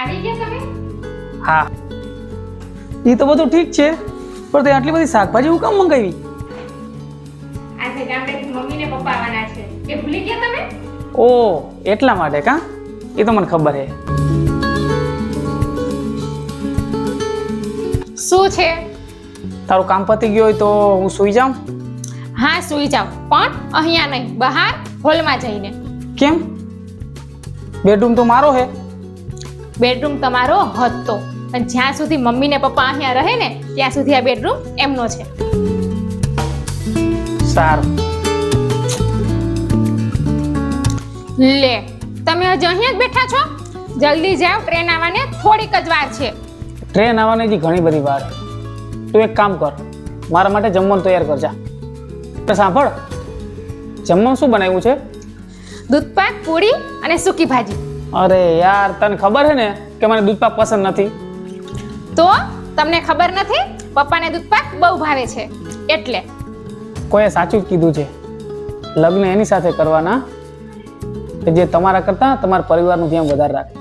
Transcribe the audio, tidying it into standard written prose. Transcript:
આવી ગયા તમે? હા, એ તો બધું ઠીક છે, પણ તે આટલી બધી શાકભાજી હું કામ મંગાવી? આજે ગામડેથી મમ્મી ને પપ્પા આવવાના છે, એ ભૂલી ગયા તમે? ઓ એટલા માટે કા? એ તો મને ખબર છે. શું છે? તારું કામ પતી ગયું હોય તો હું સૂઈ જાઉં? હા સૂઈ જાઓ, પણ અહીંયા નહીં, બહાર હોલમાં જઈને. કેમ? બેડરૂમ તો મારો છે. બેડરૂમ તમારો હતો, પણ જ્યાં સુધી મમ્મી ને પપ્પા અહીંયા રહે ને ત્યાં સુધી આ બેડરૂમ એમનો છે. સારું. લે, તમે હજી અહીંયા જ બેઠા છો? જલ્દી જાઓ, ટ્રેન આવવાને થોડીક જ વાર છે. ટ્રેન આવવાની હજી ઘણી બધી વાર છે. તું એક કામ કર, મારા માટે જમવાનું તૈયાર કરજા. તો સાંભળ, જમવાનું શું બનાવ્યું છે? દૂધપાક, પૂરી અને સૂકી ભાજી. અરે યાર, તને ખબર છે ને કે મને દૂધપાક પસંદ નથી. તો તમને ખબર નથી? પપ્પાને દૂધપાક બહુ ભાવે છે એટલે. કોઈએ સાચું જ કીધું છે, લગ્ન એની સાથે કરવાના કે જે તમારા કરતા તમારા પરિવારનું ધ્યાન વધારે રાખે.